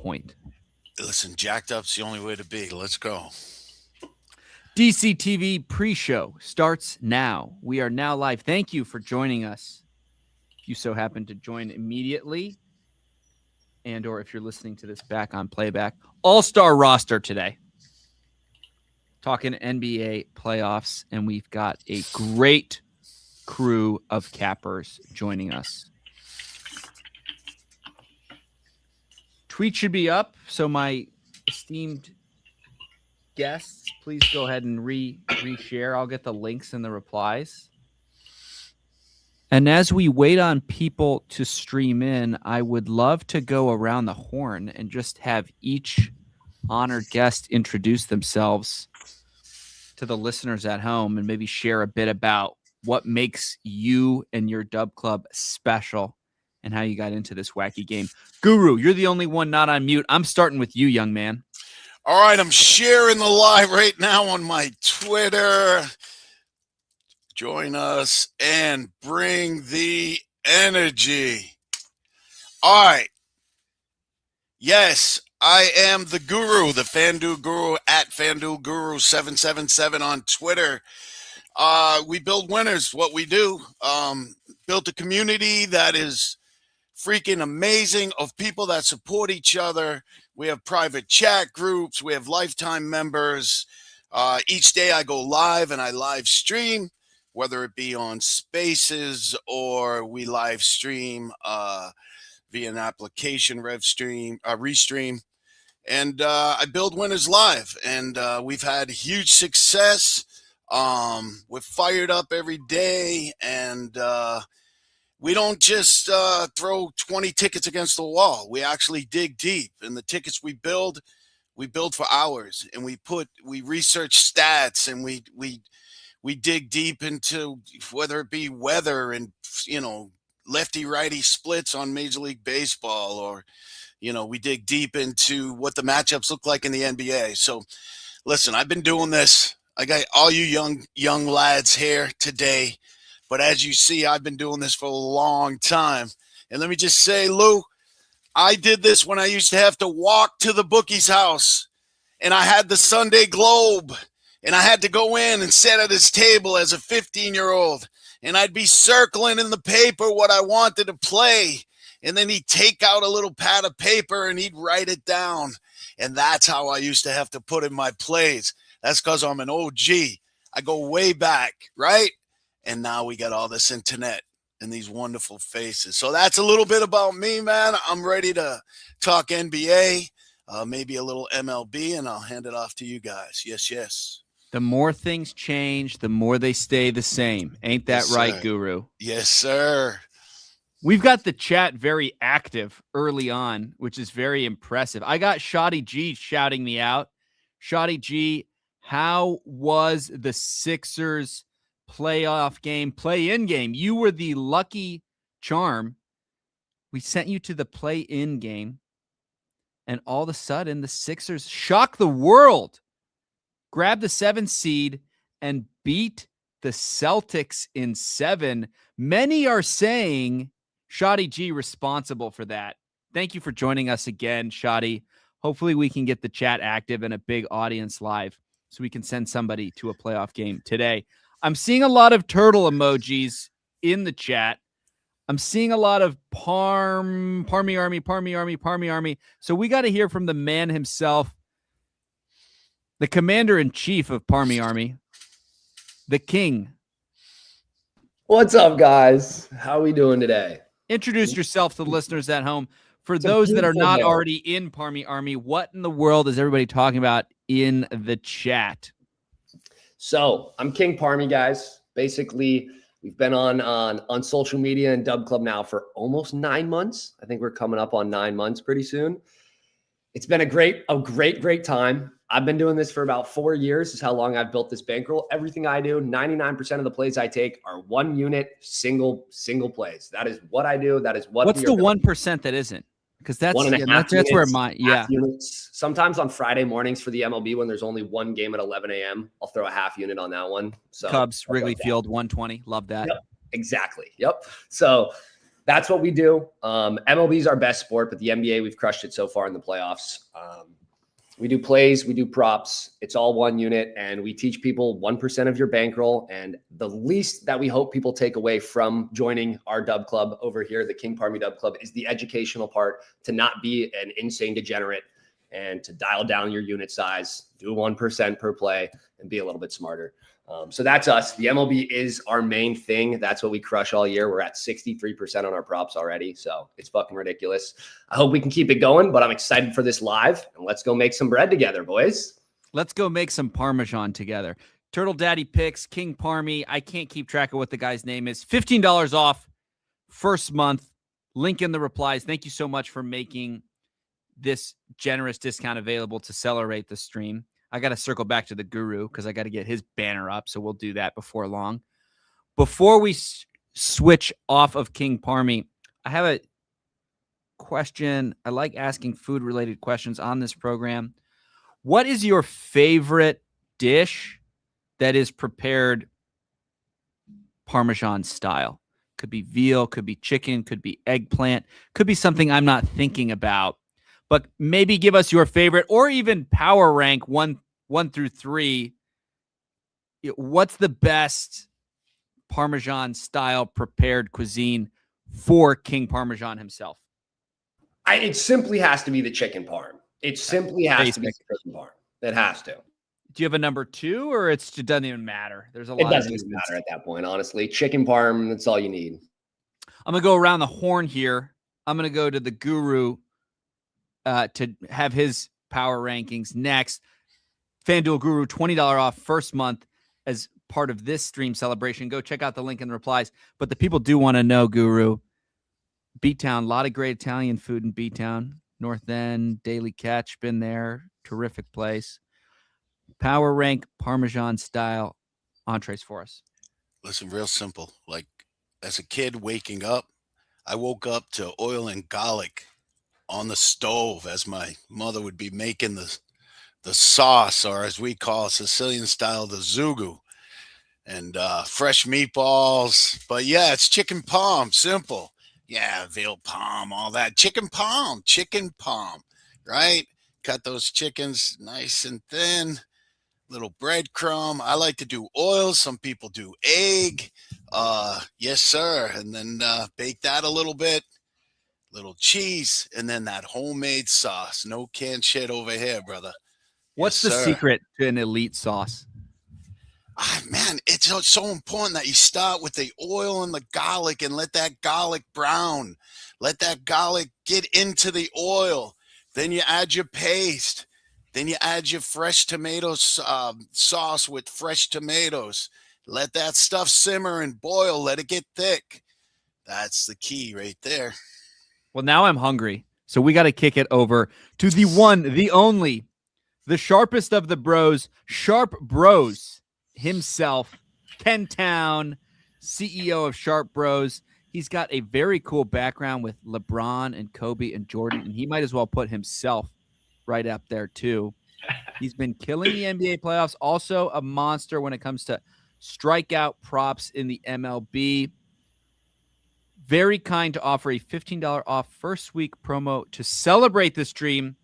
point. Listen, jacked up's the only way to be. Let's go. DCTV pre-show starts now. We are now live. Thank you for joining us. If you so happen to join immediately, and or if you're listening to this back on playback, all-star roster today. Talking NBA playoffs, and we've got a great crew of cappers joining us. Tweet should be up, so my esteemed guests, please go ahead and reshare. I'll get the links and the replies. And as we wait on people to stream in, I would love to go around the horn and just have each honored guest introduce themselves to the listeners at home and maybe share a bit about what makes you and your Dub Club special and how you got into this wacky game. Guru, you're the only one not on mute. I'm starting with you, young man. All right, I'm sharing the live right now on my Twitter. Join us and bring the energy. All right. Yes, I am the guru, the FanDuel Guru at FanDuel Guru 777 on Twitter. We build winners, what we do. Built a community that is freaking amazing of people that support each other. We have private chat groups. We have lifetime members. Each day I go live and I live stream, whether it be on Spaces or we live stream via an application, Restream. And I build winners live, and we've had huge success. We're fired up every day, and we don't just throw 20 tickets against the wall. We actually dig deep, and the tickets we build for hours, and we research stats, and we dig deep into whether it be weather and, lefty righty splits on Major League Baseball, or, we dig deep into what the matchups look like in the NBA. So listen, I've been doing this. I got all you young lads here today, but as you see, I've been doing this for a long time. And let me just say, Lou, I did this when I used to have to walk to the bookie's house, and I had the Sunday Globe, and I had to go in and sit at his table as a 15-year-old, and I'd be circling in the paper what I wanted to play, and then he'd take out a little pad of paper and he'd write it down, and that's how I used to have to put in my plays. That's because I'm an OG. I go way back, right? And now we got all this internet and these wonderful faces. So that's a little bit about me, man. I'm ready to talk NBA, maybe a little MLB, and I'll hand it off to you guys. Yes. The more things change, the more they stay the same. Ain't that right, sir. Guru? Yes, sir. We've got the chat very active early on, which is very impressive. I got Shoddy G shouting me out. Shoddy G, how was the Sixers playoff game, play-in game? You were the lucky charm. We sent you to the play-in game, and all of a sudden, the Sixers shocked the world, grabbed the 7th seed, and beat the Celtics in 7. Many are saying Shoddy G responsible for that. Thank you for joining us again, Shoddy. Hopefully we can get the chat active and a big audience live so we can send somebody to a playoff game today. I'm seeing a lot of turtle emojis in the chat. I'm seeing a lot of Parmy Army. So we got to hear from the man himself, the commander-in-chief of Parmy Army, the king. What's up, guys? How are we doing today? Introduce yourself to the listeners at home. For those that are not already in Parmy Army, what in the world is everybody talking about in the chat? So I'm King Parmy, guys. Basically, we've been on social media and Dub Club now for almost 9 months. I think we're coming up on 9 months pretty soon. It's been a great time. I've been doing this for about 4 years. Is how long I've built this bankroll. Everything I do, 99% of the plays I take are 1 unit, single plays. That is what I do. That is what. What's the 1% that isn't? Because that's where my units. Sometimes on Friday mornings for the MLB when there's only one game at 11 a.m., I'll throw a half unit on that one. So Cubs, Wrigley Field, 120. Love that. Yep, exactly. Yep. So that's what we do. MLB is our best sport, but the NBA, we've crushed it so far in the playoffs. We do plays, we do props. It's all one unit, and we teach people 1% of your bankroll. And the least that we hope people take away from joining our dub club over here, the King Parmy Dub Club, is the educational part, to not be an insane degenerate and to dial down your unit size, do 1% per play, and be a little bit smarter. So that's us. The MLB is our main thing. That's what we crush all year. We're at 63% on our props already. So it's fucking ridiculous. I hope we can keep it going, but I'm excited for this live, and let's go make some bread together, boys. Let's go make some Parmesan together. Turtle Daddy Picks, King Parmy. I can't keep track of what the guy's name is. $15 off first month. Link in the replies. Thank you so much for making this generous discount available to celebrate the stream. I got to circle back to the guru because I got to get his banner up. So we'll do that before long. Before we switch off of King Parmy, I have a question. I like asking food-related questions on this program. What is your favorite dish that is prepared Parmesan style? Could be veal, could be chicken, could be eggplant, could be something I'm not thinking about. But maybe give us your favorite, or even power rank one through 3. What's the best Parmesan style prepared cuisine for King Parmesan himself? It simply has to be the chicken parm. It simply has to be the chicken parm. It has to. Do you have a number 2, or it doesn't even matter? There's a lot. It doesn't even matter at that point, honestly. Chicken parm, that's all you need. I'm gonna go around the horn here. I'm gonna go to the guru to have his power rankings next. FanDuel Guru, $20 off first month as part of this stream celebration. Go check out the link in the replies. But the people do want to know, Guru, B-Town, a lot of great Italian food in B-Town. North End, Daily Catch, been there. Terrific place. Power rank Parmesan style entrees for us. Listen, real simple. Like, as a kid waking up, I woke up to oil and garlic on the stove as my mother would be making the sauce, or as we call Sicilian style, the zugu, and fresh meatballs. But yeah, it's chicken palm, simple. Yeah, veal palm, all that. Chicken palm, right? Cut those chickens nice and thin, little breadcrumb. I like to do oil. Some people do egg. Yes, sir. And then bake that a little bit. Little cheese, and then that homemade sauce. No canned shit over here, brother. What's Yes, the sir. secret to an elite sauce? Man, it's so important that you start with the oil and the garlic and let that garlic brown. Let that garlic get into the oil. Then you add your paste. Then you add your fresh tomato sauce with fresh tomatoes. Let that stuff simmer and boil. Let it get thick. That's the key right there. Well, now I'm hungry. So we got to kick it over to the one, the only, the sharpest of the bros, Sharp Bros himself, Ken Town, CEO of Sharp Bros. He's got a very cool background with LeBron and Kobe and Jordan, and he might as well put himself right up there too. He's been killing the NBA playoffs, also a monster when it comes to strikeout props in the MLB. Very kind to offer a $15 off first week promo to celebrate the stream.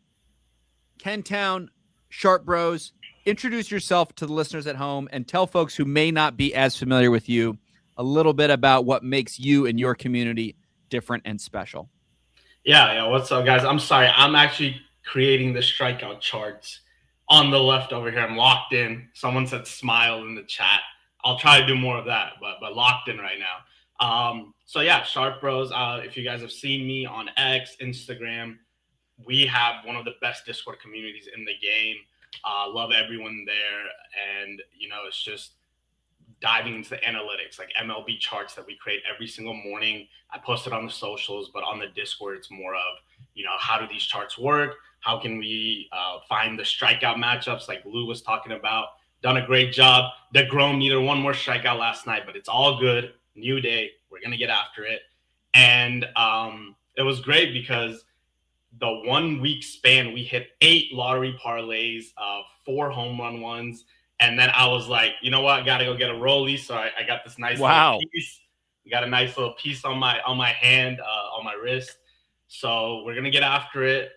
Ken Town, Sharp Bros, introduce yourself to the listeners at home and tell folks who may not be as familiar with you a little bit about what makes you and your community different and special. Yeah. What's up, guys? I'm sorry. I'm actually creating the strikeout charts on the left over here. I'm locked in. Someone said smile in the chat. I'll try to do more of that, but locked in right now. So yeah, Sharp Bros. If you guys have seen me on X, Instagram, we have one of the best Discord communities in the game. Love everyone there, and it's just diving into the analytics, like MLB charts that we create every single morning. I post it on the socials, but on the Discord, it's more of how do these charts work? How can we find the strikeout matchups, like Lou was talking about? Done a great job. DeGrom needed one more strikeout last night, but it's all good. New day. We're going to get after it. And it was great because the 1 week span, we hit 8 lottery parlays, 4 home run ones. And then I was like, you know what? I got to go get a rollie. So I got this nice little piece. We got a nice little piece on my hand, on my wrist. So we're gonna get after it.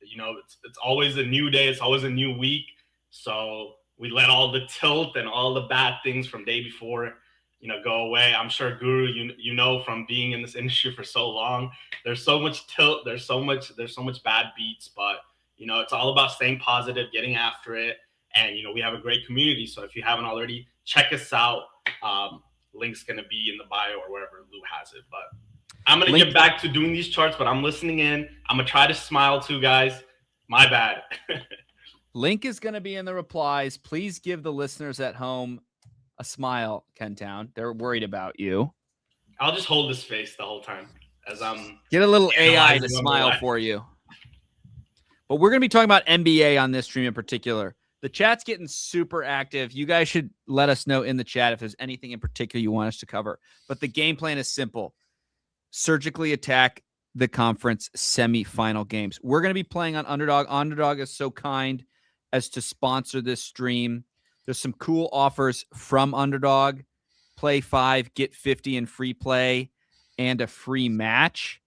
It's always a new day. It's always a new week. So we let all the tilt and all the bad things from day before, go away. I'm sure Guru, you know, from being in this industry for so long, there's so much tilt. There's so much bad beats, but it's all about staying positive, getting after it. And, we have a great community. So if you haven't already, check us out. Link's going to be in the bio or wherever Lou has it. But I'm going to get back to doing these charts, but I'm listening in. I'm going to try to smile too, guys. My bad. Link is going to be in the replies. Please give the listeners at home a smile, Kentown. They're worried about you. I'll just hold this face the whole time as I'm get a little AI to smile for you. But we're going to be talking about NBA on this stream in particular. The chat's getting super active. You guys should let us know in the chat if there's anything in particular you want us to cover. But the game plan is simple. Surgically attack the conference semifinal games. We're going to be playing on Underdog. Underdog is so kind as to sponsor this stream. There's some cool offers from Underdog. Play 5, get 50 in free play and a free match.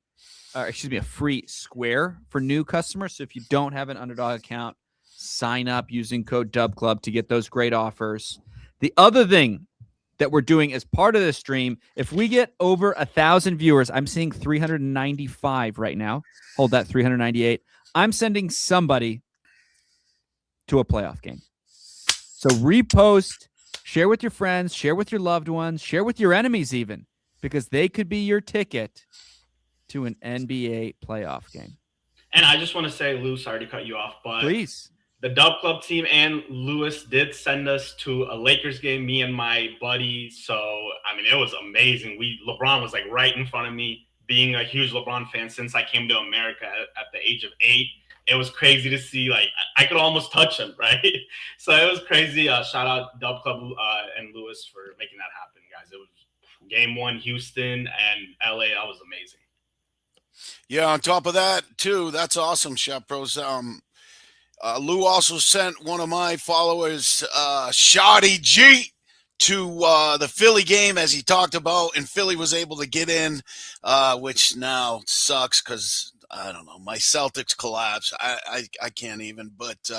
A free square for new customers. So if you don't have an Underdog account, sign up using code DUBCLUB to get those great offers. The other thing that we're doing as part of this stream, if we get over 1,000 viewers, I'm seeing 395 right now. Hold that, 398. I'm sending somebody to a playoff game. So repost, share with your friends, share with your loved ones, share with your enemies even, because they could be your ticket to an NBA playoff game. And I just want to say, Lou, sorry to cut you off, but please. The Dub Club team and Lewis did send us to a Lakers game, me and my buddy. So, it was amazing. LeBron was like right in front of me, being a huge LeBron fan since I came to America at the age of 8. It was crazy to see, like, I could almost touch him, right? So it was crazy. Shout out Dub Club and Lewis for making that happen, guys. It was game 1, Houston and LA. That was amazing. Yeah, on top of that, too, that's awesome, Shop Pros. Lou also sent one of my followers, Shoddy G, to the Philly game, as he talked about, and Philly was able to get in, which now sucks because, I don't know, my Celtics collapse. I can't even. But,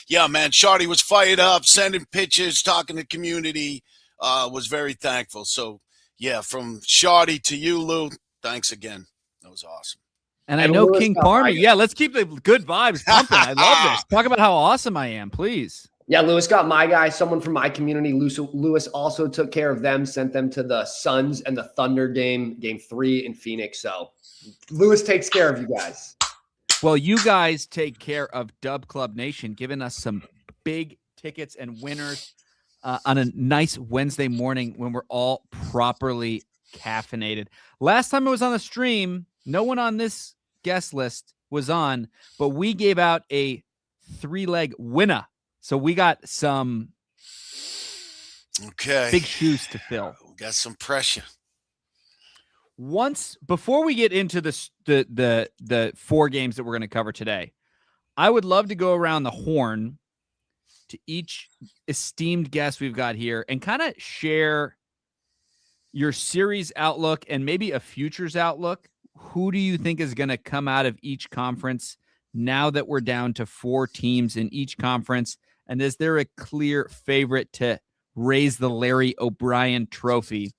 yeah, man, Shoddy was fired up, sending pictures, talking to community, was very thankful. So, yeah, from Shoddy to you, Lou, thanks again. That was awesome. And I know Lewis King Parmy. Yeah, let's keep the good vibes pumping. I love this. Talk about how awesome I am, please. Yeah, Lewis got my guy, someone from my community. Lewis also took care of them, sent them to the Suns and the Thunder game 3 in Phoenix. So Lewis takes care of you guys. Well, you guys take care of Dub Club Nation, giving us some big tickets and winners on a nice Wednesday morning when we're all properly caffeinated. Last time I was on the stream, no one on this guest list was on, but we gave out a 3-leg winner. So we got some big shoes to fill. We got some pressure. Before we get into the 4 games that we're going to cover today, I would love to go around the horn to each esteemed guest we've got here and kind of share your series outlook and maybe a futures outlook. Who do you think is going to come out of each conference now that we're down to 4 teams in each conference? And is there a clear favorite to raise the Larry O'Brien trophy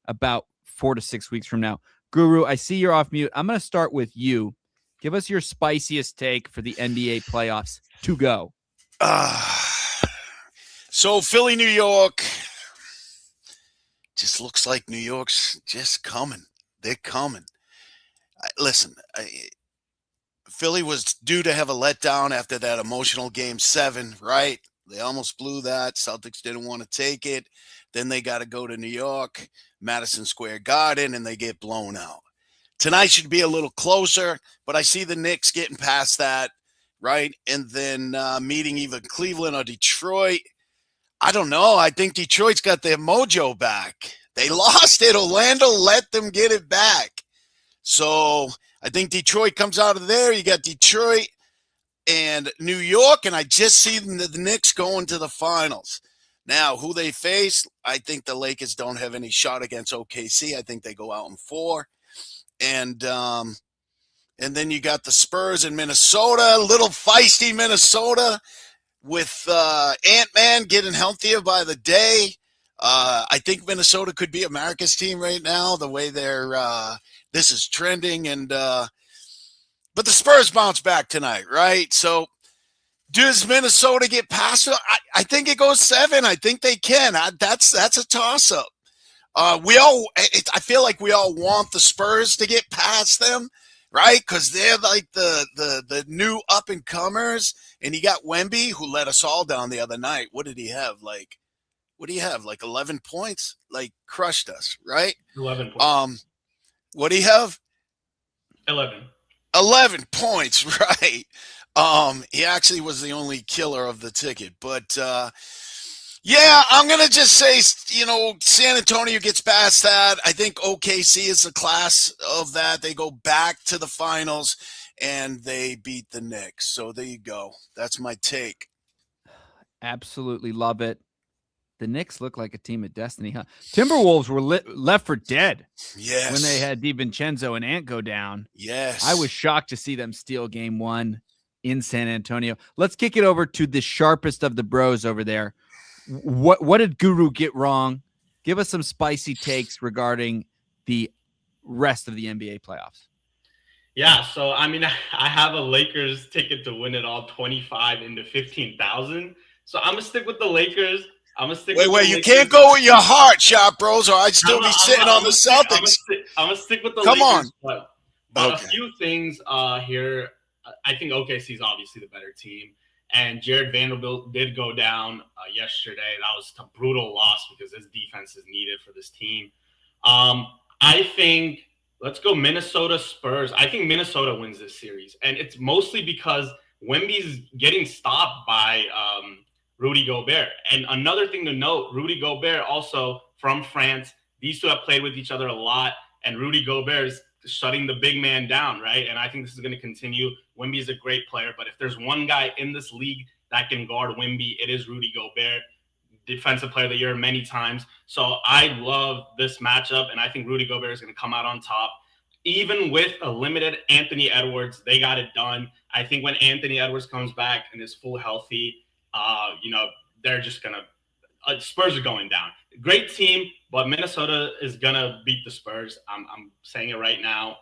about 4 to 6 weeks from now? Guru, I see you're off mute. I'm going to start with you. Give us your spiciest take for the NBA playoffs to go. So Philly, New York, just looks like New York's just coming. They're coming. Listen, Philly was due to have a letdown after that emotional game 7, right? They almost blew that. Celtics didn't want to take it. Then they got to go to New York, Madison Square Garden, and they get blown out. Tonight should be a little closer, but I see the Knicks getting past that, right? And then meeting either Cleveland or Detroit. I don't know. I think Detroit's got their mojo back. They lost it. Orlando let them get it back. So I think Detroit comes out of there. You got Detroit and New York, and I just see the Knicks going to the finals. Now, who they face, I think the Lakers don't have any shot against OKC. I think they go out in 4. And then you got the Spurs in Minnesota, little feisty Minnesota with Ant-Man getting healthier by the day. I think Minnesota could be America's team right now, the way this is trending. But the Spurs bounce back tonight, right? So does Minnesota get past it? I think it goes 7. I think they can. That's a toss-up. I feel like we all want the Spurs to get past them, right? Because they're like the new up-and-comers. And you got Wemby, who let us all down the other night. What did he have? Like 11 points? Like, crushed us, right? 11 points. What do you have? 11 points, right? He actually was the only killer of the ticket. But, yeah, I'm going to just say, San Antonio gets past that. I think OKC is the class of that. They go back to the finals, and they beat the Knicks. So there you go. That's my take. Absolutely love it. The Knicks look like a team of destiny, huh? Timberwolves were left for dead. Yes. When they had DiVincenzo and Ant go down. Yes. I was shocked to see them steal game 1 in San Antonio. Let's kick it over to the sharpest of the bros over there. What did Guru get wrong? Give us some spicy takes regarding the rest of the NBA playoffs. Yeah, so I mean, I have a Lakers ticket to win it all, 25 into 15,000. So I'm gonna stick with the Lakers. Wait, you can't go with your heart, shot bros, or I'd still be sitting on the Celtics. I'm gonna stick with the Come Lakers. on. But a few things here. I think OKC is obviously the better team. And Jared Vanderbilt did go down yesterday. That was a brutal loss because his defense is needed for this team. I think let's go Minnesota Spurs. I think Minnesota wins this series. And it's mostly because Wemby's getting stopped by Rudy Gobert. And another thing to note, Rudy Gobert also from France. These two have played with each other a lot. And Rudy Gobert is shutting the big man down, right? And I think this is going to continue. Wemby is a great player, but if there's one guy in this league that can guard Wemby, it is Rudy Gobert, defensive player of the year many times. So I love this matchup, and I think Rudy Gobert is going to come out on top. Even with a limited Anthony Edwards, they got it done. I think when Anthony Edwards comes back and is full healthy, they're just going to Spurs are going down. Great team, but Minnesota is going to beat the Spurs. I'm saying it right now.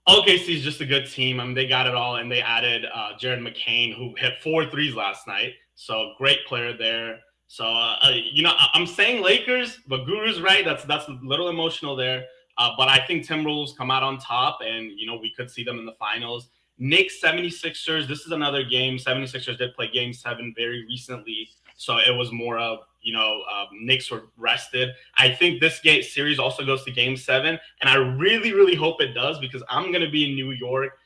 OKC is just a good team. I mean, they got it all, and they added Jared McCain, who hit 4 threes last night. So great player there. So, I'm saying Lakers, but Guru's right. That's a little emotional there. But I think Timberwolves come out on top, and, we could see them in the finals. Knicks, 76ers, this is another game. 76ers did play game 7 very recently. So it was more of, Knicks were rested. I think this series also goes to game 7. And I really, really hope it does because I'm going to be in New York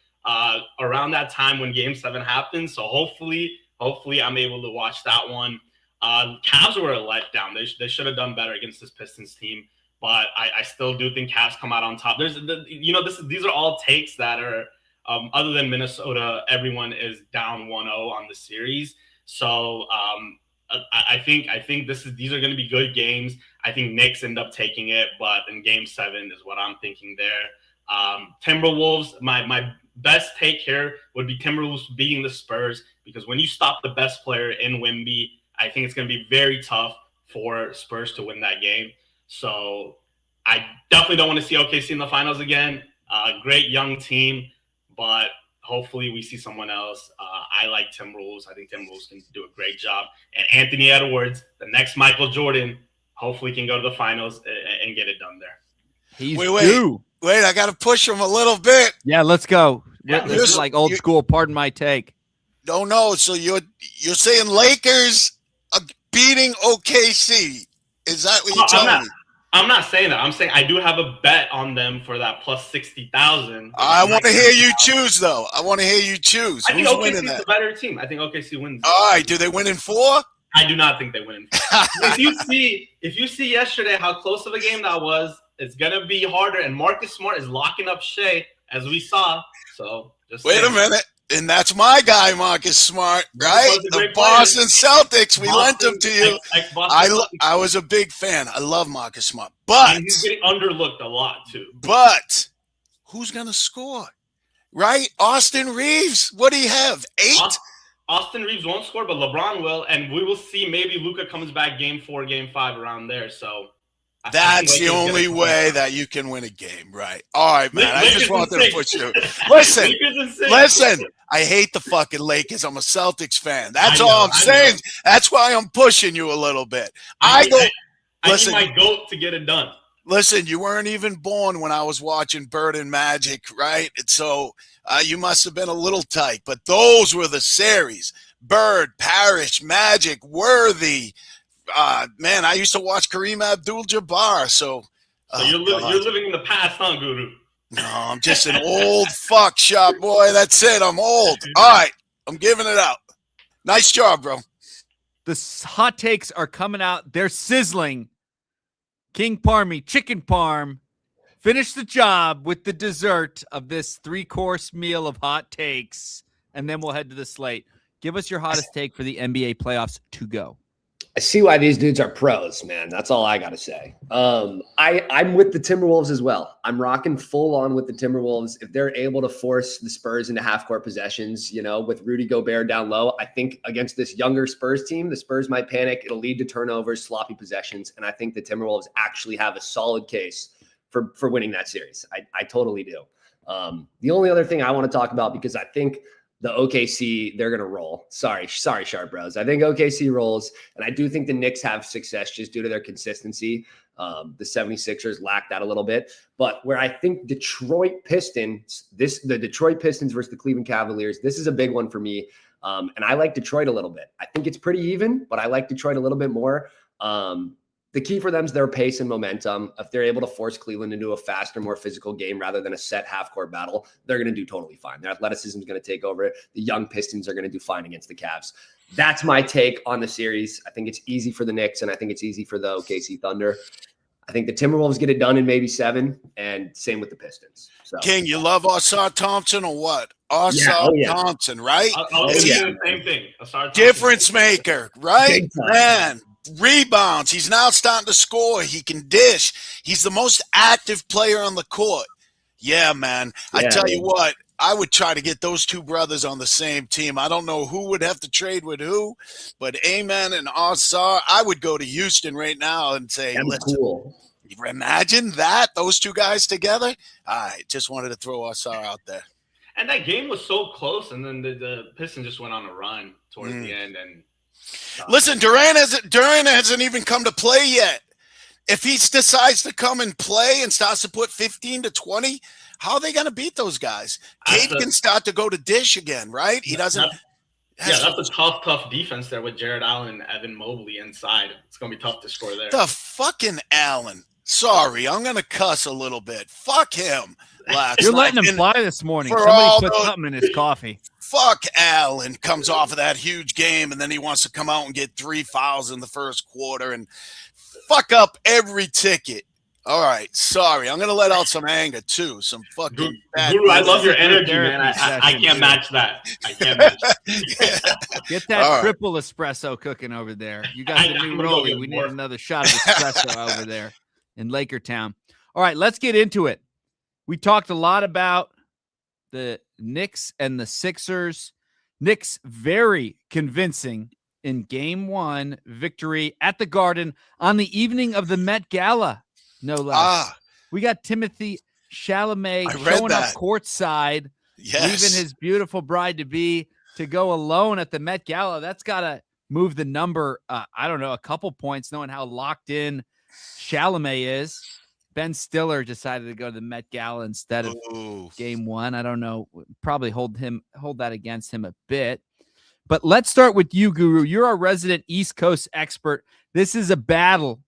around that time when game 7 happens. So hopefully I'm able to watch that one. Cavs were a letdown. They should have done better against this Pistons team. But I still do think Cavs come out on top. These are all takes that are, other than Minnesota, everyone is down 1-0 on the series. So I think these are going to be good games. I think Knicks end up taking it, but in game 7 is what I'm thinking there. Timberwolves, my best take here would be Timberwolves beating the Spurs because when you stop the best player in Wemby, I think it's going to be very tough for Spurs to win that game. So I definitely don't want to see OKC in the finals again. Great young team, but hopefully we see someone else. I like Timberwolves. I think Timberwolves can do a great job. And Anthony Edwards, the next Michael Jordan, hopefully can go to the finals and get it done there. Wait, I got to push him a little bit. Yeah, let's go. Yeah, this is like old school. Pardon my take. No. So you're saying Lakers are beating OKC. Is that what you're telling me? I'm not saying that. I'm saying I do have a bet on them for that plus 60,000. I want to hear you choose, though. I want to hear you choose. I think Who's OKC winning is that? the better team. I think OKC wins. All right. Do they win in 4? I do not think they win in 4. If you see yesterday how close of a game that was, it's gonna be harder. And Marcus Smart is locking up Shea, as we saw. So just wait a minute. And that's my guy, Marcus Smart, right? Marcus, a The great Boston Celtics. We lent Boston, him to you. Boston I was a big fan. I love Marcus Smart. But and he's getting underlooked a lot too. But who's gonna score? Right? Austin Reeves. What do you have? 8? Austin Reeves won't score, but LeBron will, and we will see maybe Luka comes back game 4, game 5 around there. So that's the only way that you can win a game, right? All right, man. I just wanted to push you. Listen. I hate the fucking Lakers. I'm a Celtics fan. That's all I'm saying. That's why I'm pushing you a little bit. I need my GOAT to get it done. Listen, you weren't even born when I was watching Bird and Magic, right? And so you must have been a little tight. But those were the series. Bird, Parrish, Magic, Worthy. Man, I used to watch Kareem Abdul-Jabbar. So you're living in the past, huh, Guru? No, I'm just an old fuck shop boy. That's it. I'm old. All right. I'm giving it out. Nice job, bro. The hot takes are coming out. They're sizzling. King Parmy, Chicken Parm, finish the job with the dessert of this 3-course meal of hot takes, and then we'll head to the slate. Give us your hottest take for the NBA playoffs to go. I see why these dudes are pros, man. That's all I got to say. I'm with the Timberwolves as well. I'm rocking full on with the Timberwolves. If they're able to force the Spurs into half-court possessions, with Rudy Gobert down low, I think against this younger Spurs team, the Spurs might panic. It'll lead to turnovers, sloppy possessions, and I think the Timberwolves actually have a solid case for winning that series. I totally do. The only other thing I want to talk about, because I think the OKC, they're going to roll. Sorry, Sharp Bros. I think OKC rolls, and I do think the Knicks have success just due to their consistency. The 76ers lack that a little bit. But where I think the Detroit Pistons versus the Cleveland Cavaliers, this is a big one for me. And I like Detroit a little bit. I think it's pretty even, but I like Detroit a little bit more. The key for them is their pace and momentum. If they're able to force Cleveland into a faster, more physical game rather than a set half-court battle, they're going to do totally fine. Their athleticism is going to take over it. The young Pistons are going to do fine against the Cavs. That's my take on the series. I think it's easy for the Knicks, and I think it's easy for the OKC Thunder. I think the Timberwolves get it done in maybe 7, and same with the Pistons. So, King, you love Ausar Thompson or what? Thompson, right? I was the same thing. Difference maker, right? Man. Rebounds. He's now starting to score. He can dish. He's the most active player on the court. Yeah, man. I tell you what, I would try to get those two brothers on the same team. I don't know who would have to trade with who, but Amen and Ausar, I would go to Houston right now and say, cool. Imagine that, those two guys together. I just wanted to throw Ausar out there. And that game was so close, and then the Pistons just went on a run towards the end, and listen, Durant hasn't even come to play yet. If he decides to come and play and starts to put 15 to 20, how are they going to beat those guys? Cade can start to go to dish again, right? He doesn't. That's a tough defense there with Jared Allen and Evan Mobley inside. It's going to be tough to score there. The fucking Allen. Sorry, I'm going to cuss a little bit. Fuck him. You're letting him fly this morning. Somebody put something in his coffee. Fuck Allen comes off of that huge game, and then he wants to come out and get 3 fouls in the first quarter and fuck up every ticket. All right, sorry. I'm going to let out some anger, too. Some fucking bad. Guru, I love your energy, man. I can't match that. I can't match that. Get that triple espresso cooking over there. You got the new rollie. We need another shot of espresso over there in Lakertown. All right, let's get into it. We talked a lot about the Knicks and the Sixers. Knicks very convincing in Game 1 victory at the Garden on the evening of the Met Gala, no less. We got Timothy Chalamet showing up courtside, leaving his beautiful bride-to-be to go alone at the Met Gala. That's got to move the number, a couple points, knowing how locked in Chalamet is. Ben Stiller decided to go to the Met Gala instead of Game 1. I don't know. Probably hold that against him a bit. But let's start with you, Guru. You're our resident East Coast expert. This is a battle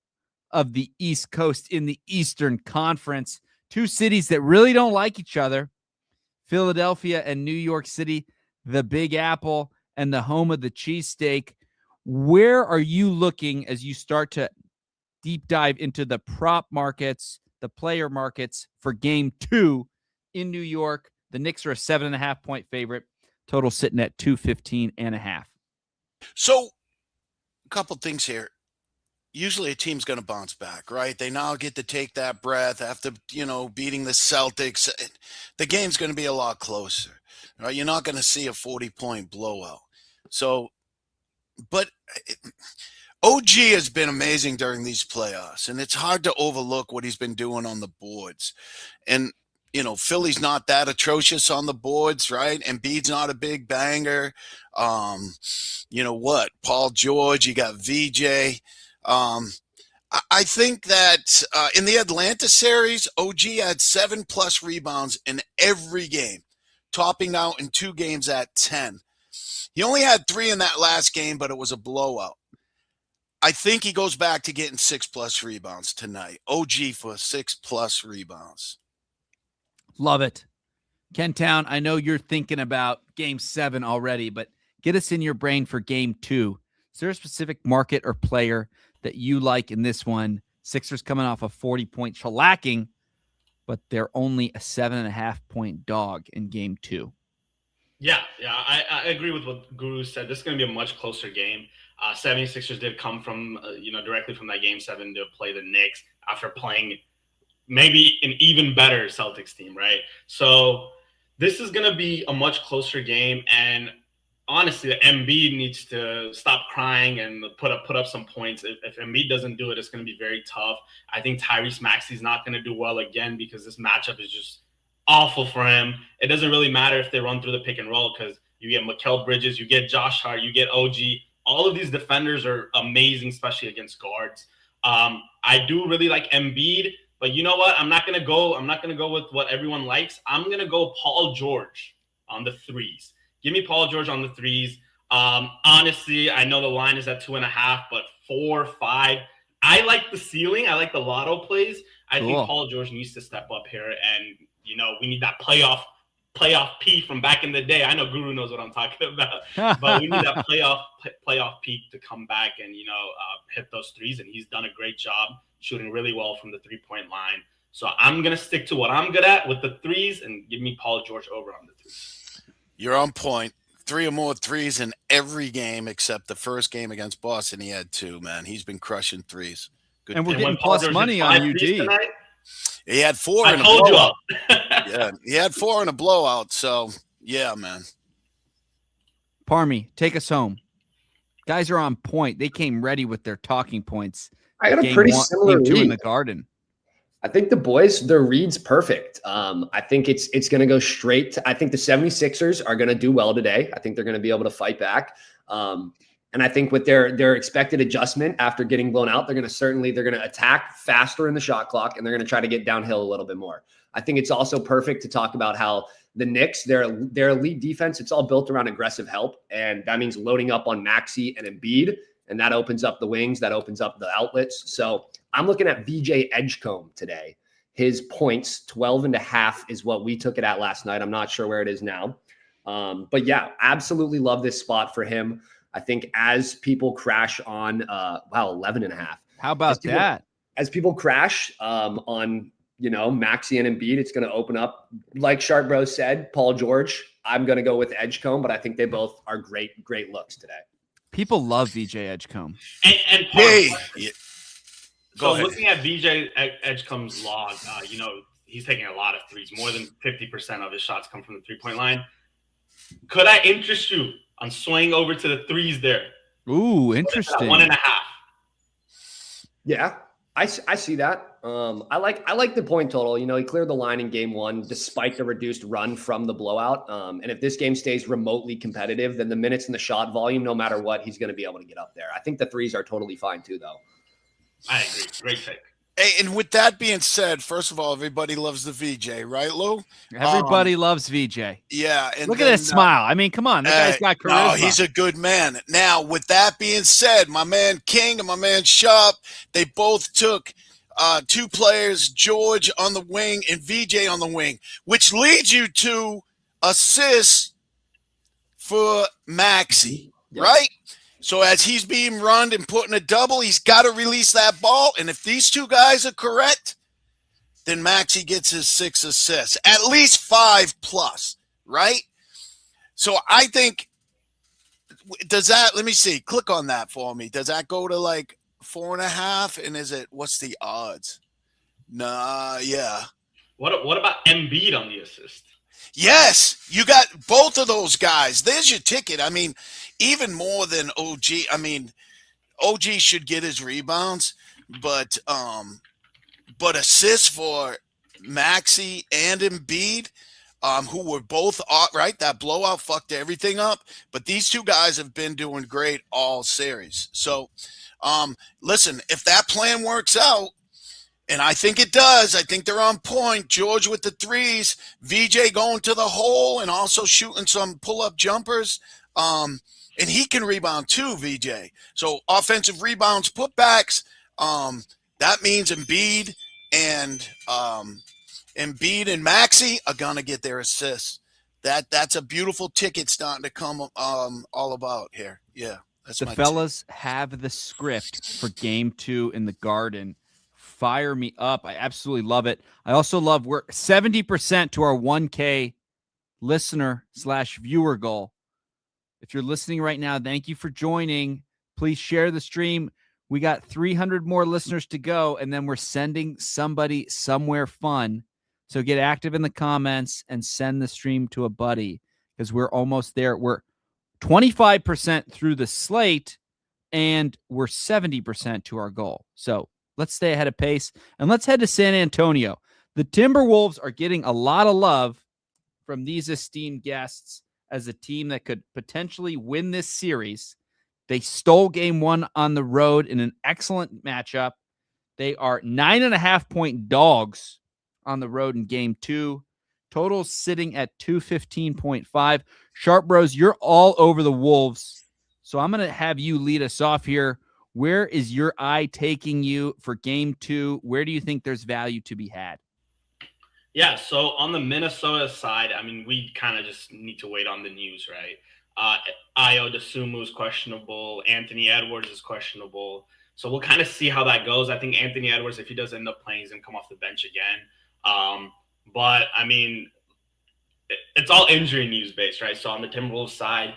of the East Coast in the Eastern Conference. Two cities that really don't like each other. Philadelphia and New York City, the Big Apple and the home of the cheesesteak. Where are you looking as you start to deep dive into the prop markets, the player markets for Game 2 in New York? The Knicks are a 7.5-point favorite. Total sitting at 215.5. So, a couple things here. Usually a team's going to bounce back, right? They now get to take that breath after, beating the Celtics. The game's going to be a lot closer, right? You're not going to see a 40-point blowout. So, but OG has been amazing during these playoffs, and it's hard to overlook what he's been doing on the boards. And, Philly's not that atrocious on the boards, right? Embiid's not a big banger. Paul George, you got VJ. I think that in the Atlanta series, OG had 7+ rebounds in every game, topping out in 2 games at 10. He only had 3 in that last game, but it was a blowout. I think he goes back to getting 6+ rebounds tonight. OG for 6+ rebounds. Love it. Kentown, I know you're thinking about game 7 already, but get us in your brain for game 2. Is there a specific market or player that you like in this one? Sixers coming off a 40-point shellacking, but they're only a 7.5-point dog in game 2. Yeah, I agree with what Guru said. This is going to be a much closer game. 76ers did come from, directly from that game 7 to play the Knicks after playing maybe an even better Celtics team, right? So this is going to be a much closer game, and honestly, the Embiid needs to stop crying and put up some points. If Embiid doesn't do it, it's going to be very tough. I think Tyrese Maxey's not going to do well again because this matchup is just awful for him. It doesn't really matter if they run through the pick and roll because you get Mikal Bridges, you get Josh Hart, you get OG. All of these defenders are amazing, especially against guards. I do really like Embiid, but you know what? I'm not gonna go with what everyone likes. I'm gonna go Paul George on the threes. Give me Paul George on the threes. Honestly, I know the line is at 2.5, but 4, 5. I like the ceiling. I like the lotto plays. I think Paul George needs to step up here, and we need that playoff P from back in the day. I know Guru knows what I'm talking about, but we need that playoff P to come back and hit those threes. And he's done a great job shooting really well from the 3-point line. So I'm gonna stick to what I'm good at with the threes and give me Paul George over on the threes. You're on point. 3 or more threes in every game except the first game against Boston. He had 2. Man, he's been crushing threes. Good. And we're getting plus money on UD. Tonight, he had 4 in a blowout. Yeah, he had 4 in a blowout. So, yeah, man. Parmy, take us home. Guys are on point. They came ready with their talking points. I got a pretty similar game 2 read in the Garden. I think the boys, their read's perfect. I think it's going to go straight to, I think the 76ers are going to do well today. I think they're going to be able to fight back. And I think with their expected adjustment after getting blown out, they're going to attack faster in the shot clock, and they're going to try to get downhill a little bit more. I think it's also perfect to talk about how the Knicks, their elite defense, it's all built around aggressive help. And that means loading up on Maxey and Embiid, and that opens up the wings, that opens up the outlets. So I'm looking at VJ Edgecombe today. His points, 12.5 is what we took it at last night. I'm not sure where it is now. But yeah, absolutely love this spot for him. I think as people crash on, 11.5. How about that? As people crash on, Maxey and Embiid, it's going to open up. Like Sharp Bro said, Paul George, I'm going to go with Edgecombe, but I think they both are great looks today. People love VJ Edgecombe. And so looking at VJ Edgecombe's log, he's taking a lot of threes. More than 50% of his shots come from the 3-point line. Could I interest you on swaying over to the threes there? Ooh, interesting. 1.5. Yeah, I see that. I like the point total. He cleared the line in game 1 despite the reduced run from the blowout. And if this game stays remotely competitive, then the minutes and the shot volume, no matter what, he's going to be able to get up there. I think the threes are totally fine too, though. I agree. Great take. Hey, and with that being said, first of all, everybody loves the VJ, right, Lou? Everybody loves VJ. Yeah. And look at his smile. I mean, come on. That guy's got charisma. No, he's a good man. Now, with that being said, my man King and my man Sharp, they both took 2 players, George on the wing and VJ on the wing, which leads you to assists for Maxey, right? So as he's being run and put in a double, he's got to release that ball. And if these 2 guys are correct, then Maxey gets his 6 assists, at least 5+, right? So I think, does that, let me see, click on that for me. Does that go to like 4.5? And what's the odds? Nah, yeah. What about Embiid on the assist? Yes, you got both of those guys. There's your ticket. I mean, even more than OG. I mean, OG should get his rebounds, but assists for Maxey and Embiid, who were both right. That blowout fucked everything up. But these two guys have been doing great all series. So, listen, if that plan works out, and I think it does, I think they're on point. George with the threes, VJ going to the hole and also shooting some pull-up jumpers. And he can rebound too, VJ. So offensive rebounds, putbacks. That means Embiid and Maxey are gonna get their assists. That's a beautiful ticket starting to come all about here. Yeah, that's the fellas have the script for game 2 in the Garden. Fire me up. I absolutely love it. I also love we're 70% to our 1K listener/viewer goal. If you're listening right now, thank you for joining. Please share the stream. We got 300 more listeners to go, and then we're sending somebody somewhere fun. So get active in the comments and send the stream to a buddy because we're almost there. We're 25% through the slate, and we're 70% to our goal. So let's stay ahead of pace, and let's head to San Antonio. The Timberwolves are getting a lot of love from these esteemed guests as a team that could potentially win this series. They stole game 1 on the road in an excellent matchup. They are 9.5-point dogs on the road in game 2. Total sitting at 215.5. Sharp Bros, you're all over the Wolves. So I'm going to have you lead us off here. Where is your eye taking you for game 2? Where do you think there's value to be had? Yeah, so on the Minnesota side, I mean, we kind of just need to wait on the news, right? Ayo Dosunmu is questionable. Anthony Edwards is questionable. So we'll kind of see how that goes. I think Anthony Edwards, if he does end up playing, he's going to come off the bench again. But, I mean, it's all injury news based, right? So on the Timberwolves side,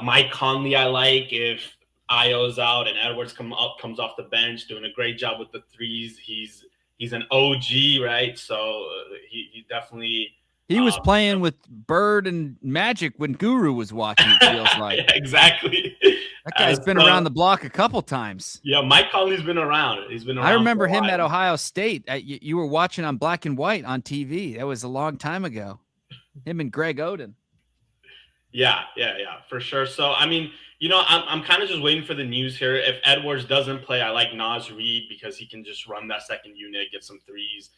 Mike Conley I like. If Ayo's out and Edwards comes off the bench, doing a great job with the threes. He's an OG, right? So he definitely he was playing with Bird and Magic when Guru was watching. It feels like yeah, exactly. That guy's been around the block a couple times. Yeah, Mike Conley's been around. He's been around. I remember him at Ohio State. You were watching on Black and White on TV. That was a long time ago. Him and Greg Oden. Yeah, for sure. So I mean, you know, I'm kind of just waiting for the news here. If Edwards doesn't play, I like Naz Reid because he can just run that second unit, get some threes.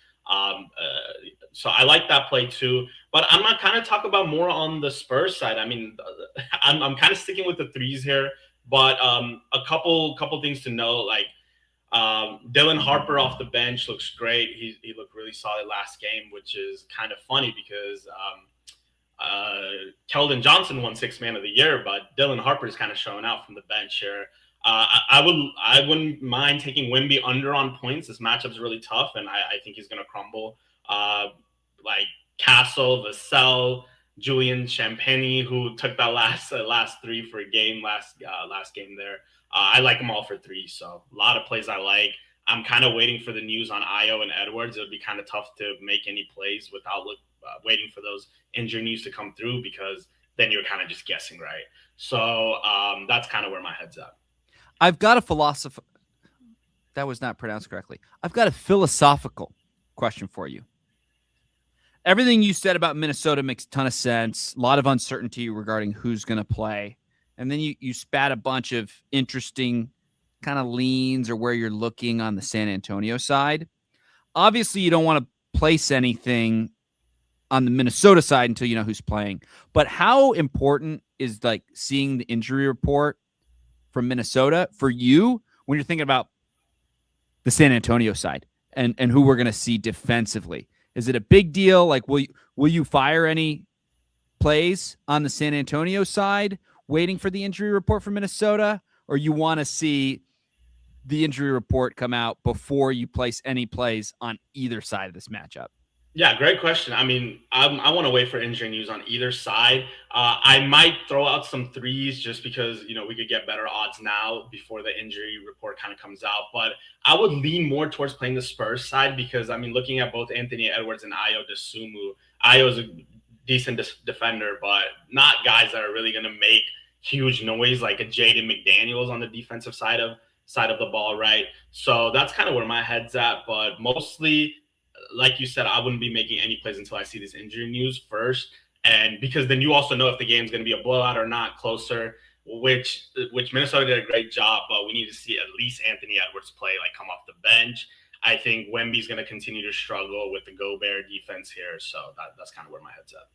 So I like that play too. But I'm gonna kind of talk about more on the Spurs side. I mean, I'm kind of sticking with the threes here, but a couple things to note. Like Dylan Harper off the bench looks great. He looked really solid last game, which is kind of funny because Keldon Johnson won 6th Man of the Year, but Dylan Harper is kind of showing out from the bench here. I wouldn't mind taking Wemby under on points. This matchup's really tough, and I think he's going to crumble. Like Castle, Vassell, Julian Champagny, who took that last three for a game last game there. I like them all for 3, so a lot of plays I like. I'm kind of waiting for the news on Ayo and Edwards. It would be kind of tough to make any plays without waiting for those injury news to come through because then you're kind of just guessing, right? So that's kind of where my head's at. I've got a philosophy. That was not pronounced correctly. I've got a philosophical question for you. Everything you said about Minnesota makes a ton of sense. A lot of uncertainty regarding who's going to play. And then you spat a bunch of interesting kind of leans or where you're looking on the San Antonio side. Obviously, you don't want to place anything on the Minnesota side until you know who's playing. But how important is like seeing the injury report from Minnesota for you when you're thinking about the San Antonio side and who we're going to see defensively? Is it a big deal? Like, will you fire any plays on the San Antonio side waiting for the injury report from Minnesota, or you want to see the injury report come out before you place any plays on either side of this matchup? Yeah, great question. I mean, I want to wait for injury news on either side. I might throw out some threes just because, we could get better odds now before the injury report kind of comes out. But I would lean more towards playing the Spurs side because, I mean, looking at both Anthony Edwards and Ayo Dosunmu, Ayo's a decent defender, but not guys that are really going to make huge noise like a Jaden McDaniels on the defensive side of the ball, right? So that's kind of where my head's at. But mostly, like you said, I wouldn't be making any plays until I see this injury news first. And because then you also know if the game's going to be a blowout or not, closer, which Minnesota did a great job, but we need to see at least Anthony Edwards play, like come off the bench. I think Wemby's going to continue to struggle with the Gobert defense here. So that's kind of where my head's at.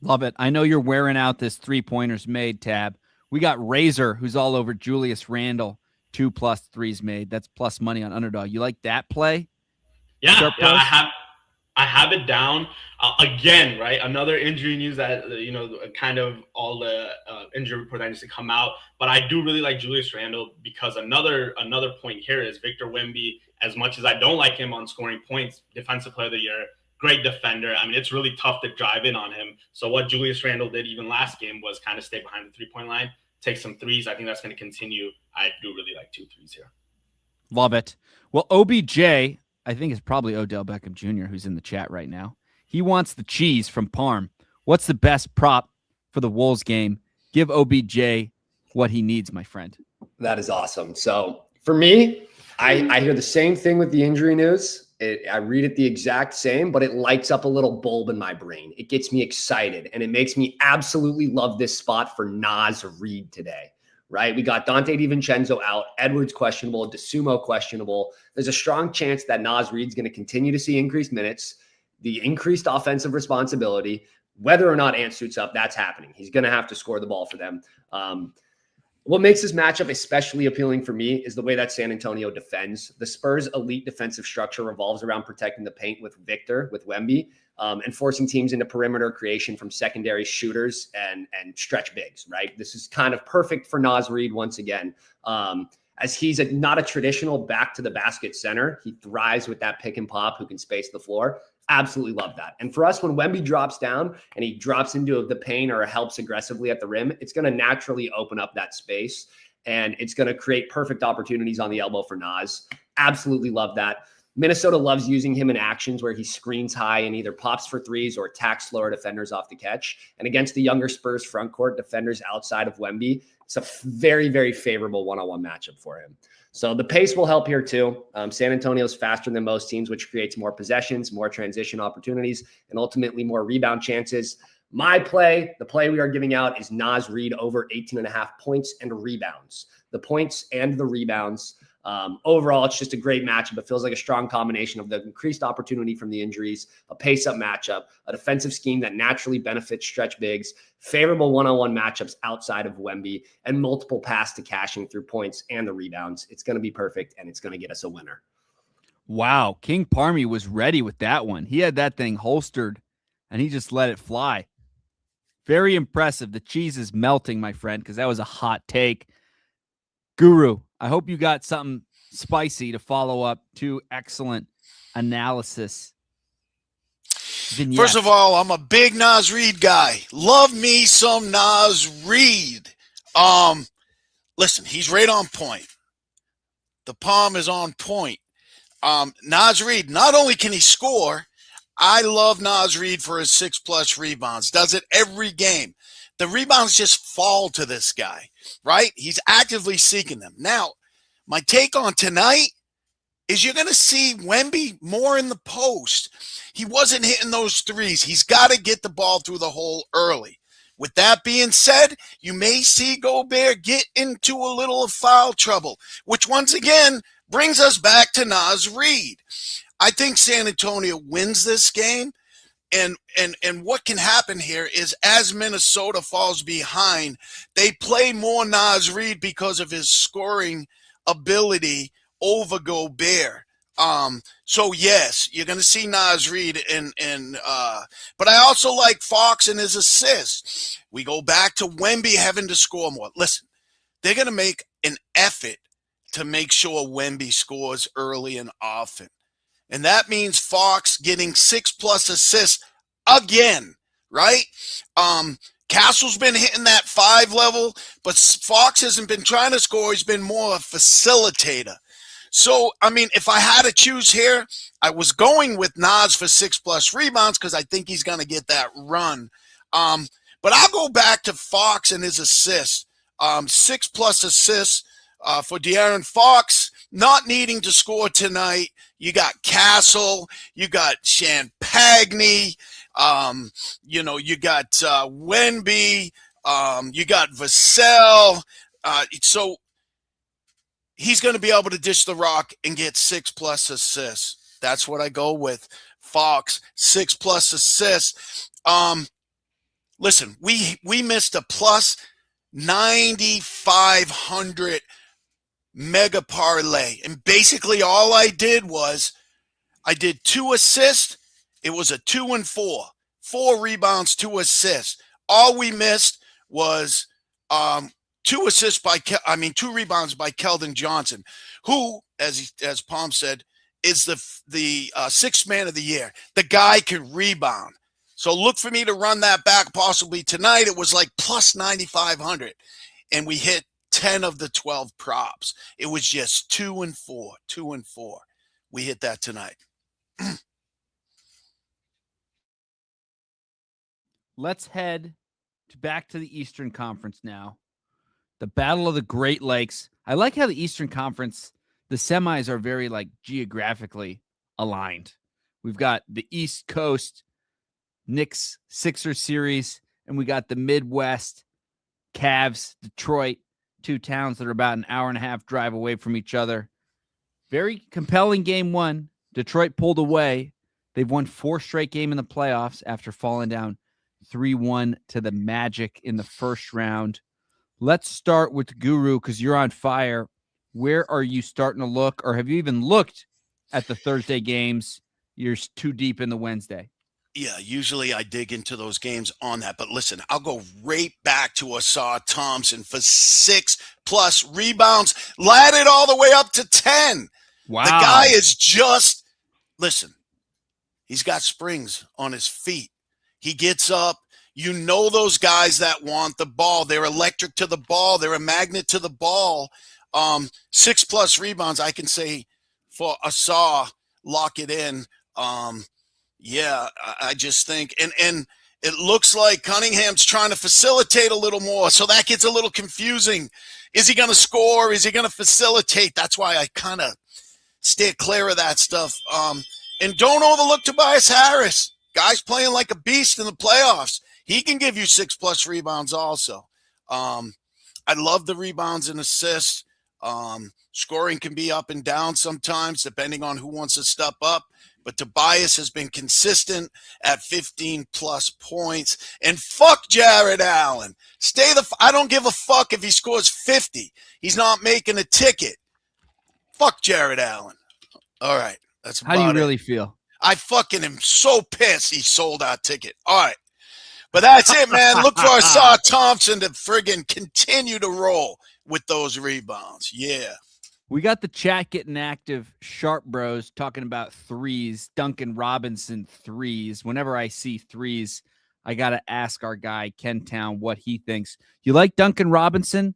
Love it. I know you're wearing out this 3-pointers made tab. We got Razor, who's all over Julius Randle, 2+ threes made. That's plus money on Underdog. You like that play? Yeah, I have it down again. Right, another injury news that kind of all the injury report that needs to come out. But I do really like Julius Randle because another point here is Victor Wemby. As much as I don't like him on scoring points, defensive player of the year, great defender. I mean, it's really tough to drive in on him. So what Julius Randle did even last game was kind of stay behind the 3-point line, take some threes. I think that's going to continue. I do really like 2 threes here. Love it. Well, OBJ, I think it's probably Odell Beckham Jr. who's in the chat right now. He wants the cheese from Parm. What's the best prop for the Wolves game? Give OBJ what he needs, my friend. That is awesome. So for me, I hear the same thing with the injury news. I read it the exact same, but it lights up a little bulb in my brain. It gets me excited, and it makes me absolutely love this spot for Naz Reid today, right? We got Dante DiVincenzo out, Edwards questionable, DeSumo questionable. There's a strong chance that Naz Reid's going to continue to see increased minutes, the increased offensive responsibility. Whether or not Ant suits up, that's happening. He's going to have to score the ball for them. What makes this matchup especially appealing for me is the way that San Antonio defends. The Spurs' elite defensive structure revolves around protecting the paint with Wemby, and forcing teams into perimeter creation from secondary shooters and stretch bigs, right? This is kind of perfect for Naz Reid once again. As he's not a traditional back to the basket center, he thrives with that pick and pop who can space the floor. Absolutely love that. And for us, when Wemby drops down and he drops into the paint or helps aggressively at the rim, it's going to naturally open up that space, and it's going to create perfect opportunities on the elbow for Naz. Absolutely love that. Minnesota loves using him in actions where he screens high and either pops for threes or attacks slower defenders off the catch. And against the younger Spurs front court defenders outside of Wemby, it's a very, very favorable one-on-one matchup for him. So the pace will help here too. San Antonio's faster than most teams, which creates more possessions, more transition opportunities, and ultimately more rebound chances. My play, the play we are giving out is Naz Reid over 18.5 points and rebounds. The points and the rebounds. Overall, it's just a great matchup. It feels like a strong combination of the increased opportunity from the injuries, a pace-up matchup, a defensive scheme that naturally benefits stretch bigs, favorable one-on-one matchups outside of Wemby, and multiple pass to cashing through points and the rebounds. It's going to be perfect, and it's going to get us a winner. Wow, King Parmy was ready with that one. He had that thing holstered, and he just let it fly. Very impressive. The cheese is melting, my friend, because that was a hot take. Guru, I hope you got something spicy to follow up to excellent analysis. Vignettes. First of all, I'm a big Naz Reid guy. Love me some Naz Reid. Listen, he's right on point. The palm is on point. Naz Reid, not only can he score, I love Naz Reid for his 6+ rebounds. Does it every game. The rebounds just fall to this guy, right? He's actively seeking them. Now, my take on tonight is you're going to see Wemby more in the post. He wasn't hitting those threes. He's got to get the ball through the hole early. With that being said, you may see Gobert get into a little foul trouble, which once again brings us back to Naz Reid. I think San Antonio wins this game. And what can happen here is as Minnesota falls behind, they play more Naz Reid because of his scoring ability over Gobert. So yes, you're going to see Naz Reid but I also like Fox and his assists. We go back to Wemby having to score more. Listen, they're going to make an effort to make sure Wemby scores early and often. And that means Fox getting 6+ assists again, right? Castle's been hitting that 5 level, but Fox hasn't been trying to score. He's been more a facilitator. So, I mean, if I had to choose here, I was going with Nas for 6+ rebounds because I think he's going to get that run. But I'll go back to Fox and his assists. 6+ assists for De'Aaron Fox, not needing to score tonight. You got Castle, you got Champagne, you got Wemby, you got Vassell. So he's going to be able to dish the rock and get 6+ assists. That's what I go with. Fox, 6+ assists. Listen, we missed a plus 9,500 mega parlay. And basically all I did was I did 2 assists. It was a 2 and 4. 4 rebounds, 2 assists. All we missed was 2 rebounds by Keldon Johnson, who, as Palm said, is the sixth man of the year. The guy can rebound. So look for me to run that back possibly tonight. It was like plus 9,500. And we hit 10 of the 12 props. It was just 2 and 4, 2 and 4. We hit that tonight. Let's head back to the Eastern Conference now. The Battle of the Great Lakes. I like how the Eastern Conference, the semis are very like geographically aligned. We've got the East Coast Knicks Sixers series, and we got the Midwest Cavs, Detroit, 2 towns that are about an hour and a half drive away from each other. Very compelling game 1. Detroit pulled away. They've won 4 straight games in the playoffs after falling down 3-1 to the Magic in the first round. Let's start with Guru because you're on fire. Where are you starting to look, or have you even looked at the Thursday games? You're too deep in the Wednesday. Yeah, usually I dig into those games on that. But listen, I'll go right back to Asar Thompson for 6+ rebounds, led it all the way up to 10. Wow. The guy is just, listen, he's got springs on his feet. He gets up. You know those guys that want the ball. They're electric to the ball. They're a magnet to the ball. 6+ rebounds, I can say for Asar, lock it in. Yeah, I just think, and it looks like Cunningham's trying to facilitate a little more, so that gets a little confusing. Is he going to score? Is he going to facilitate? That's why I kind of stay clear of that stuff. And don't overlook Tobias Harris. Guy's playing like a beast in the playoffs. He can give you 6+ rebounds also. I love the rebounds and assists. Scoring can be up and down sometimes, depending on who wants to step up. But Tobias has been consistent at 15+ points. And fuck Jared Allen. I don't give a fuck if he scores 50. He's not making a ticket. Fuck Jared Allen. All right. That's about it. How do you really feel? I fucking am so pissed he sold our ticket. All right. But that's it, man. Look for Asar Thompson to friggin' continue to roll with those rebounds. Yeah. We got the chat getting active. Sharp Bros talking about threes. Duncan Robinson threes. Whenever I see threes, I got to ask our guy, Ken Town, what he thinks. You like Duncan Robinson?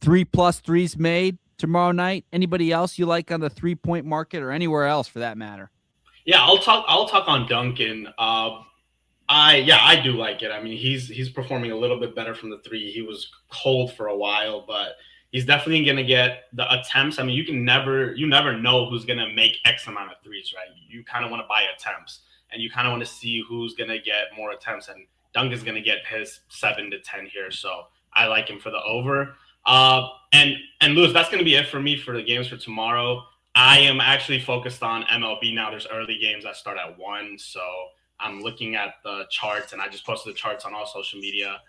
3+ threes made tomorrow night. Anybody else you like on the 3-point market or anywhere else for that matter? Yeah, I'll talk on Duncan. I do like it. I mean, he's performing a little bit better from the 3. He was cold for a while, but he's definitely going to get the attempts. I mean, you never know who's going to make X amount of threes, right? You kind of want to buy attempts, and you kind of want to see who's going to get more attempts. And Duncan's going to get his 7 to 10 here, so I like him for the over. And Lewis, that's going to be it for me for the games for tomorrow. I am actually focused on MLB now. There's early games that start at 1, so I'm looking at the charts, and I just posted the charts on all social media.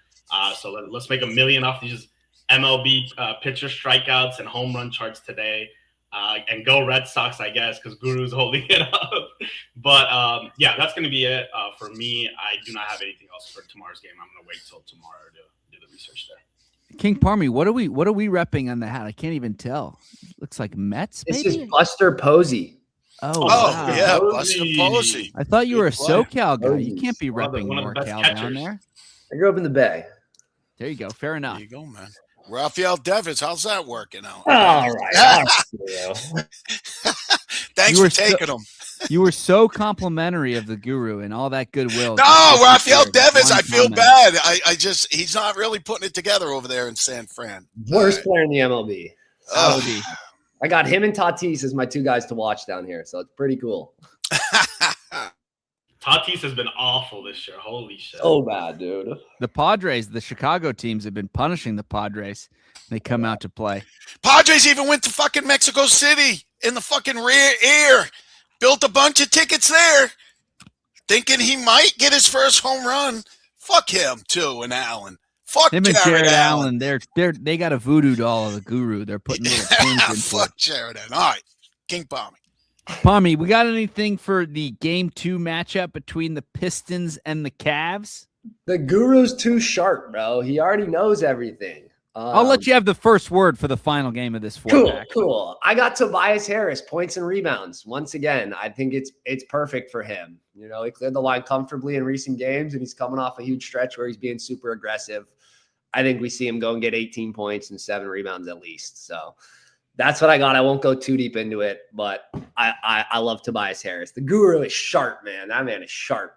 So let's make $1 million off these MLB pitcher strikeouts and home run charts today, and go Red Sox, I guess, because Guru's holding it up. But yeah, that's going to be it for me. I do not have anything else for tomorrow's game. I'm going to wait till tomorrow to do the research there. King Parmy, what are we repping on the hat? I can't even tell. Looks like Mets. This maybe? is Buster Posey. Oh, Oh, wow. yeah, Posey. Buster Posey. I thought you were a Good player. SoCal guy. You Posies. can't be One of the- repping one of the best NorCal down catchers. there. I grew up in the Bay. There you go. Fair There enough. you go, man. Rafael Devers, how's that working out? All right. Thanks You for were taking him. You were so complimentary of the Guru and all that goodwill. No, Rafael Just Devers, one I feel comment. bad. He's not really putting it together over there in San Fran. Worst player in the MLB. Ugh. Saudi. I got him and Tatis as my two guys to watch down here, so it's pretty cool. Tatis has been awful this year. Holy shit. Oh, bad, dude. The Padres, the Chicago teams have been punishing the Padres. They come out to play. Padres even went to fucking Mexico City in the fucking rear air. Built a bunch of tickets there, thinking he might get his first home run. Fuck him too, and Allen. Fuck Him and Jared Jared Allen. Allen, they got a voodoo doll of the Guru. They're putting little pins into it. Fuck Jared Allen. All right, King Palmy. Palmy, we got anything for the Game 2 matchup between the Pistons and the Cavs? The Guru's too sharp, bro. He already knows everything. I'll let you have the first word for the final game of this Cool, four-pack. cool. I got Tobias Harris, points and rebounds. Once again, I think it's perfect for him. You know, he cleared the line comfortably in recent games, and he's coming off a huge stretch where he's being super aggressive. I think we see him go and get 18 points and 7 rebounds at least. So that's what I got. I won't go too deep into it, but I love Tobias Harris. The Guru is sharp, man. That man is sharp.